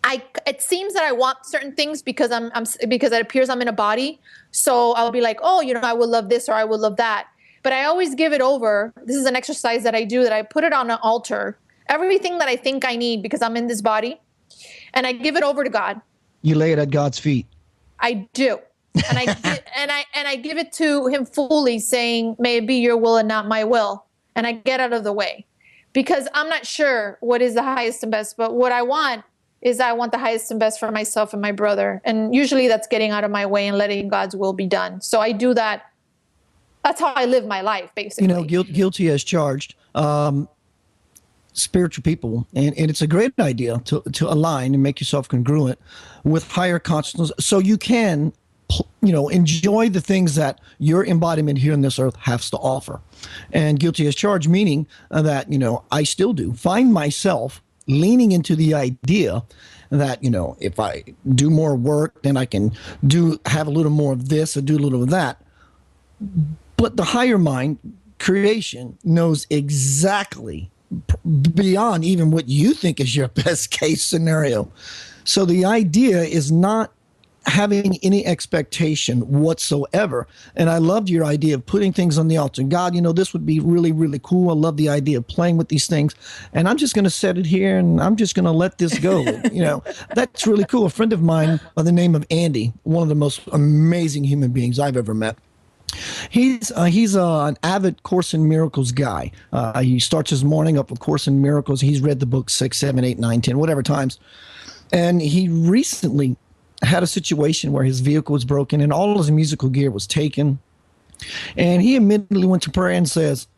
It seems that I want certain things because because it appears I'm in a body. So I'll be like, oh, I would love this or I would love that. But I always give it over. This is an exercise that I do, that I put it on an altar. Everything that I think I need because I'm in this body, and I give it over to God. You lay it at God's feet. I do. And I give it to him fully, saying, may it be your will and not my will. And I get out of the way, because I'm not sure what is the highest and best, but what I want is I want the highest and best for myself and my brother. And usually that's getting out of my way and letting God's will be done. So I do that. That's how I live my life, basically. Guilty as charged. Spiritual people, and it's a great idea to align and make yourself congruent with higher consciousness, so you can enjoy the things that your embodiment here on this earth has to offer. And guilty as charged, meaning that, I still do find myself leaning into the idea that, if I do more work, then I can have a little more of this or do a little of that. But the higher mind creation knows exactly beyond even what you think is your best case scenario. So the idea is not having any expectation whatsoever. And I loved your idea of putting things on the altar. God, this would be really, really cool. I love the idea of playing with these things. And I'm just going to set it here and I'm just going to let this go. That's really cool. A friend of mine by the name of Andy, one of the most amazing human beings I've ever met. He's an avid Course in Miracles guy. He starts his morning up with Course in Miracles. He's read the book 6, 7, 8, 9, 10, whatever times. And he recently had a situation where his vehicle was broken and all his musical gear was taken. And he immediately went to prayer and says,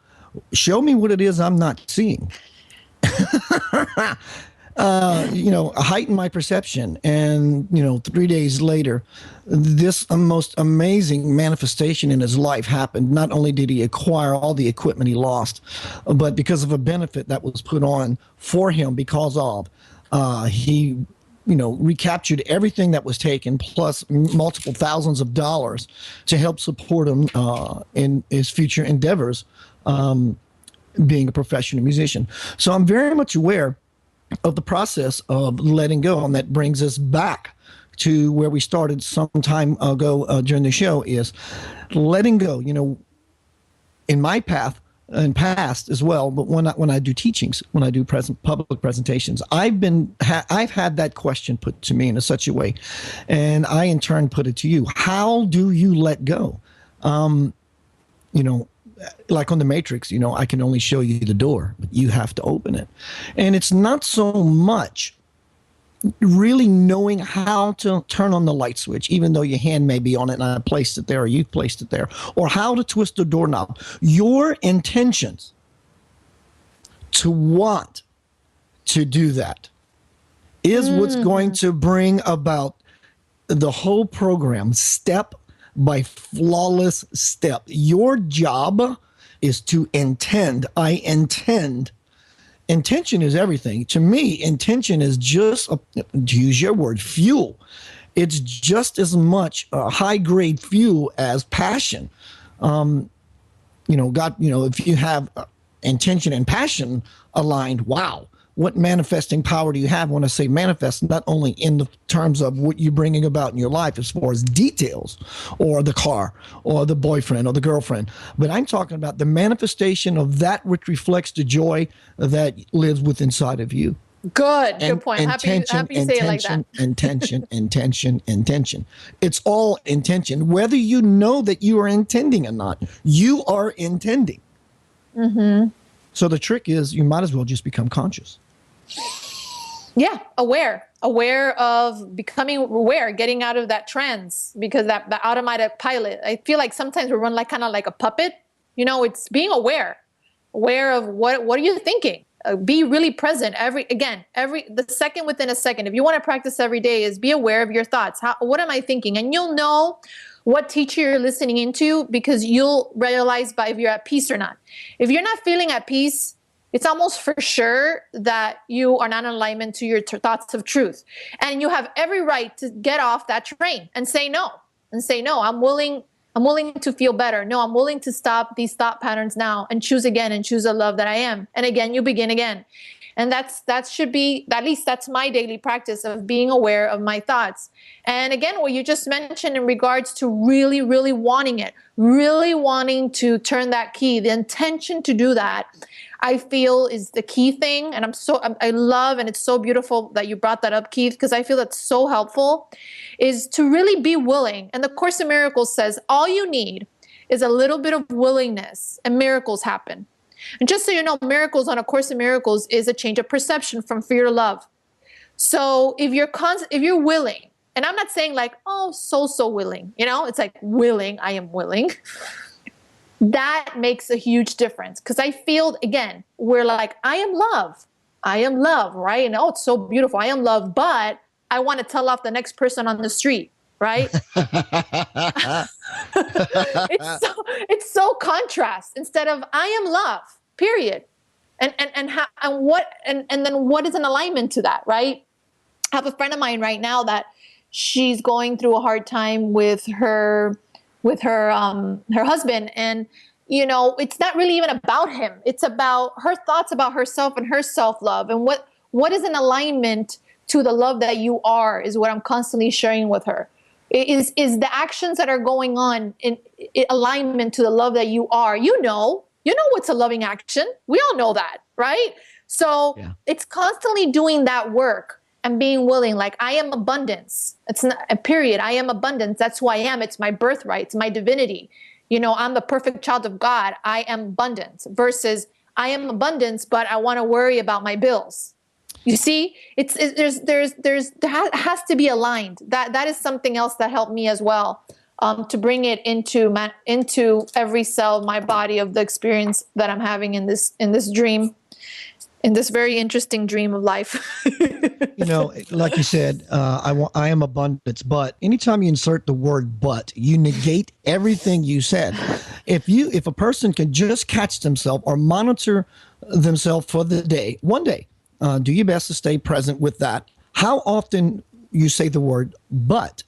show me what it is I'm not seeing. Heighten my perception. And, 3 days later, this most amazing manifestation in his life happened. Not only did he acquire all the equipment he lost, but because of a benefit that was put on for him because of, he recaptured everything that was taken, plus multiple thousands of dollars to help support him in his future endeavors, being a professional musician. So I'm very much aware of the process of letting go, and that brings us back to where we started some time ago during the show, is letting go. In my path, and past as well, but when I do teachings, when I do public presentations, I've had that question put to me in such a way, and I in turn put it to you. How do you let go? Like on the Matrix, I can only show you the door, but you have to open it. And it's not so much really knowing how to turn on the light switch, even though your hand may be on it and I placed it there or you placed it there, or how to twist the doorknob. Your intentions to want to do that is what's going to bring about the whole program step by flawless step. Your job is to intend. I intend. Intention is everything. To me, intention is just, to use your word, fuel. It's just as much high-grade fuel as passion. God, if you have intention and passion aligned, wow, what manifesting power do you have? When I say manifest, not only in the terms of what you're bringing about in your life as far as details, or the car, or the boyfriend, or the girlfriend, but I'm talking about the manifestation of that which reflects the joy that lives within inside of you. Good point. Happy you say it like that. Intention. It's all intention. Whether you know that you are intending or not, you are intending. Mm-hmm. So the trick is you might as well just become conscious. Yeah, aware of becoming aware, getting out of that trance, because that automatic pilot, I feel like sometimes we run kind of like a puppet. It's being aware of what are you thinking? Be really present the second within a second. If you want to practice every day, is be aware of your thoughts. What am I thinking? And you'll know what teacher you're listening into, because you'll realize if you're at peace or not. If you're not feeling at peace, it's almost for sure that you are not in alignment to your thoughts of truth. And you have every right to get off that train and say no. I'm willing to feel better. No, I'm willing to stop these thought patterns now and choose again and choose the love that I am. And again, you begin again. And that should be, at least that's my daily practice of being aware of my thoughts. And again, what you just mentioned in regards to really, really wanting it, really wanting to turn that key, the intention to do that, I feel is the key thing. And I love, and it's so beautiful that you brought that up, Keith, because I feel that's so helpful, is to really be willing. And the Course in Miracles says all you need is a little bit of willingness and miracles happen. And just so you know, miracles on A Course in Miracles is a change of perception from fear to love. So if you're willing, and I'm not saying like, oh, so willing, it's like willing, I am willing. That makes a huge difference, because I feel, again, we're like, I am love, right? And it's so beautiful. I am love, but I want to tell off the next person on the street, right? It's so contrast, instead of I am love, period. And then what is an alignment to that, right? I have a friend of mine right now that she's going through a hard time with her husband, and it's not really even about him. It's about her thoughts about herself and her self-love, and what is in alignment to the love that you are is what I'm constantly sharing with her. Is the actions that are going on in alignment to the love that you are. You know what's a loving action. We all know that, right? So It's constantly doing that work and being willing, like, I am abundance. It's not a period. I am abundance. That's who I am. It's my birthright. It's my divinity. I'm the perfect child of God. I am abundance versus I am abundance, but I want to worry about my bills. You see, there has to be aligned. That is something else that helped me as well, to bring it into every cell of my body of the experience that I'm having in this dream, in this very interesting dream of life. Like you said, I am abundance, but anytime you insert the word "but," you negate everything you said. If a person can just catch themselves or monitor themselves for the day, one day, do your best to stay present with that. How often you say the word "but"?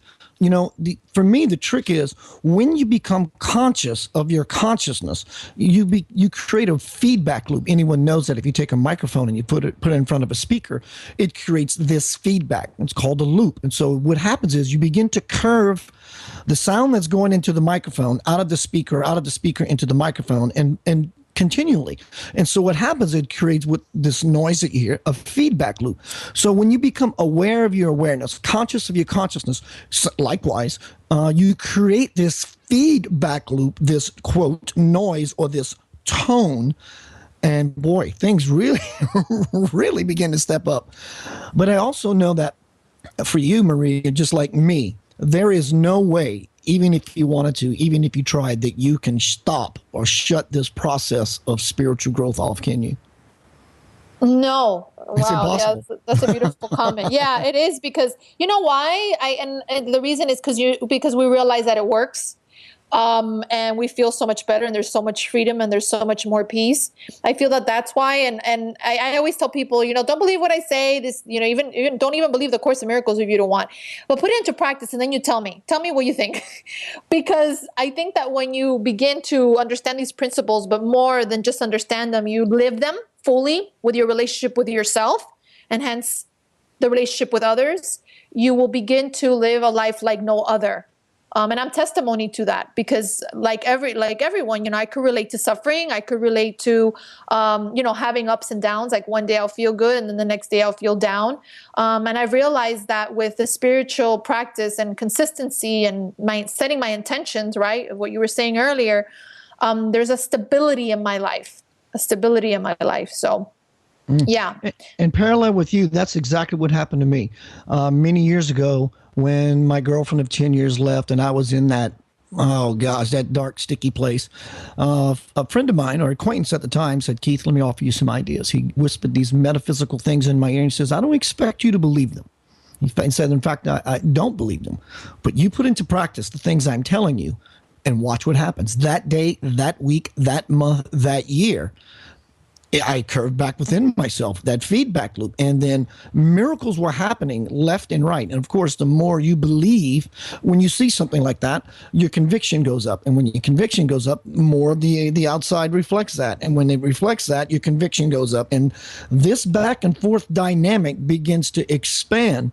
For me, the trick is when you become conscious of your consciousness, you create a feedback loop. Anyone knows that if you take a microphone and you put it in front of a speaker, it creates this feedback. It's called a loop. And so what happens is you begin to curve the sound that's going into the microphone out of the speaker into the microphone, and continually. And so what happens, it creates with this noise that you hear, a feedback loop. So when you become aware of your awareness, conscious of your consciousness, likewise, you create this feedback loop, this quote noise or this tone, and boy, things really, really begin to step up. But I also know that for you, Maria, just like me, there is no way, even if you wanted to, even if you tried, that you can stop or shut this process of spiritual growth off, can you? No. It's Wow. impossible. Yeah, that's a beautiful comment. Yeah, it is, because you know why? And the reason is because we realize that it works. And we feel so much better, and there's so much freedom, and there's so much more peace. I feel that that's why. And I always tell people, don't believe what I say. This, even don't even believe the Course in Miracles if you don't want, but put it into practice, and then you tell me what you think. Because I think that when you begin to understand these principles, but more than just understand them, you live them fully with your relationship with yourself, and hence the relationship with others, you will begin to live a life like no other. And I'm testimony to that, because like everyone, I could relate to suffering. I could relate to, having ups and downs. Like one day I'll feel good, and then the next day I'll feel down. And I've realized that with the spiritual practice and consistency and setting my intentions, right, what you were saying earlier, there's a stability in my life. So, yeah. In parallel with you, that's exactly what happened to me. Many years ago, when my girlfriend of 10 years left and I was in that, that dark, sticky place, a friend of mine, or acquaintance at the time, said, "Keith, let me offer you some ideas." He whispered these metaphysical things in my ear, and he says, "I don't expect you to believe them." He said, "In fact, I don't believe them, but you put into practice the things I'm telling you and watch what happens." That day, that week, that month, that year, I curved back within myself, that feedback loop, and then miracles were happening left and right. And of course, the more you believe, when you see something like that, your conviction goes up. And when your conviction goes up, more of the outside reflects that. And when it reflects that, your conviction goes up. And this back and forth dynamic begins to expand.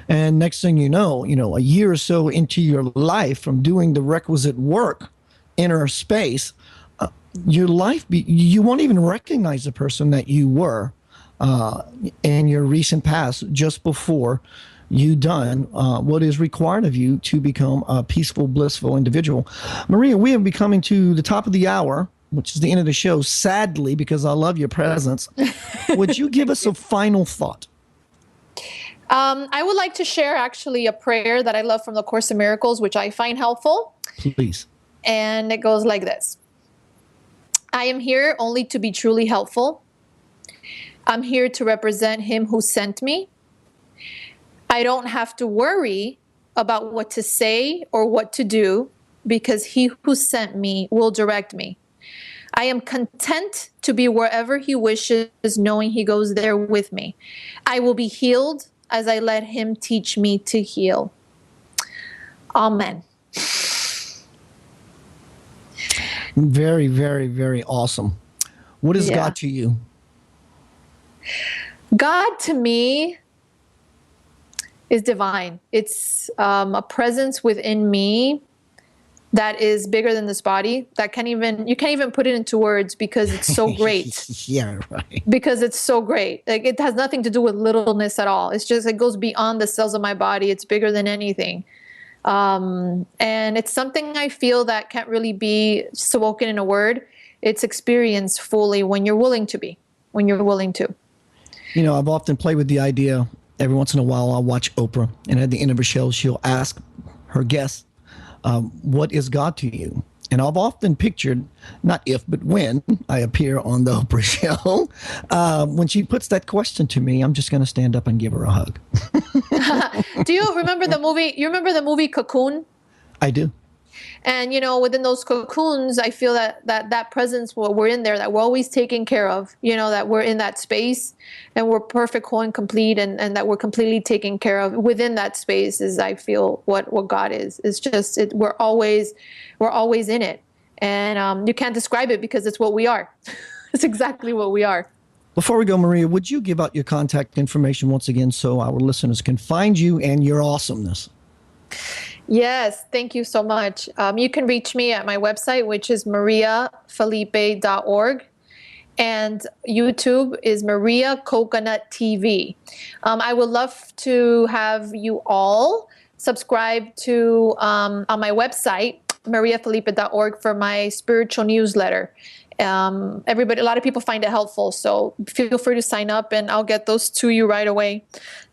And next thing you know, a year or so into your life from doing the requisite work, inner space, your life, you won't even recognize the person that you were in your recent past just before you done what is required of you to become a peaceful, blissful individual. Maria, we have been coming to the top of the hour, which is the end of the show, sadly, because I love your presence. Would you give us a final thought? I would like to share actually a prayer that I love from the Course in Miracles, which I find helpful. Please. And it goes like this. I am here only to be truly helpful. I'm here to represent him who sent me. I don't have to worry about what to say or what to do, because he who sent me will direct me. I am content to be wherever he wishes, knowing he goes there with me. I will be healed as I let him teach me to heal. Amen. Very, very, very awesome. What is Yeah. God to you? God to me is divine. It's a presence within me that is bigger than this body. That you can't even put it into words because it's so great. Yeah, right. Because it's so great. Like, it has nothing to do with littleness at all. It's just, it goes beyond the cells of my body. It's bigger than anything. And it's something I feel that can't really be spoken in a word. It's experienced fully when you're willing to be, when you're willing to. You know, I've often played with the idea, every once in a while I'll watch Oprah, and at the end of her show, she'll ask her guests, what is God to you? And I've often pictured, not if, but when I appear on the Oprah show, when she puts that question to me, I'm just going to stand up and give her a hug. Do you remember the movie? You remember the movie Cocoon? I do. And, you know, within those cocoons, I feel that presence, we're in there, that we're always taken care of, you know, that we're in that space and we're perfect, whole, and complete, and that we're completely taken care of within that space is, I feel, what God is. It's just, we're always in it. And you can't describe it because it's what we are. It's exactly what we are. Before we go, Maria, would you give out your contact information once again so our listeners can find you and your awesomeness? Yes, thank you so much. You can reach me at my website, which is MariaFelipe.org. And YouTube is MariaCoconut TV. I would love to have you all subscribe to on my website, MariaFelipe.org, for my spiritual newsletter. A lot of people find it helpful, so feel free to sign up and I'll get those to you right away.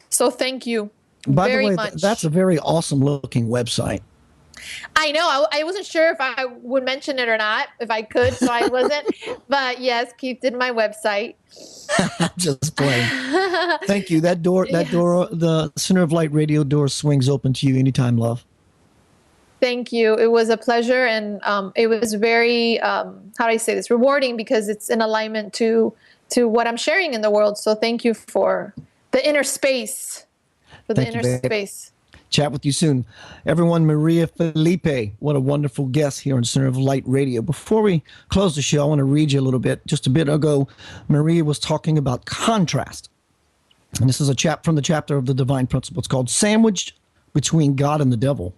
So thank you. By very the way, much. that's a very awesome looking website. I know. I wasn't sure if I would mention it or not, if I could, so I wasn't. But yes, Keith did my website. Just playing. Thank you. That door, the Center of Light radio door swings open to you anytime, love. Thank you. It was a pleasure, and it was very, how do I say this, rewarding, because it's in alignment to what I'm sharing in the world. So thank you for the inner space. Space. Chat with you soon. Everyone, Maria Felipe, what a wonderful guest here on Center of Light Radio. Before we close the show, I want to read you a little bit. Just a bit ago, Maria was talking about contrast. And this is a from the chapter of the Divine Principle. It's called Sandwiched Between God and the Devil.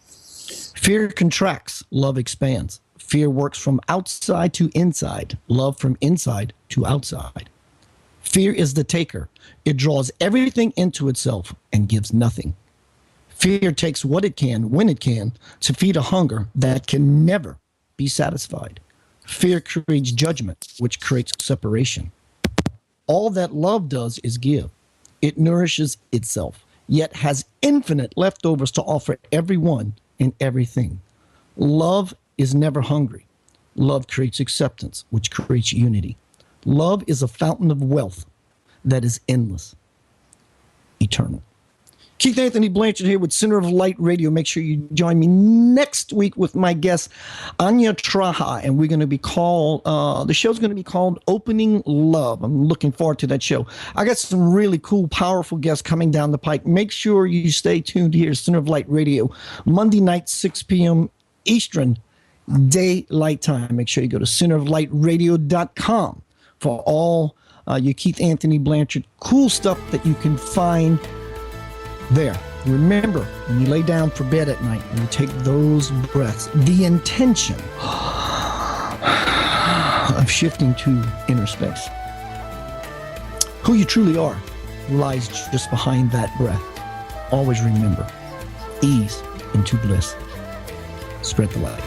Fear contracts, love expands. Fear works from outside to inside, love from inside to outside. Fear is the taker. It draws everything into itself and gives nothing. Fear takes what it can, when it can, to feed a hunger that can never be satisfied. Fear creates judgment, which creates separation. All that love does is give. It nourishes itself, yet has infinite leftovers to offer everyone and everything. Love is never hungry. Love creates acceptance, which creates unity. Love is a fountain of wealth that is endless, eternal. Keith Anthony Blanchard here with Center of Light Radio. Make sure you join me next week with my guest, Anya Traha, and we're going to be the show's going to be called Opening Love. I'm looking forward to that show. I got some really cool, powerful guests coming down the pike. Make sure you stay tuned here, Center of Light Radio, Monday night, 6 p.m. Eastern Daylight Time. Make sure you go to centeroflightradio.com for all your Keith Anthony Blanchard cool stuff that you can find there. Remember, when you lay down for bed at night, when you take those breaths, the intention of shifting to inner space. Who you truly are lies just behind that breath. Always remember, ease into bliss. Spread the light.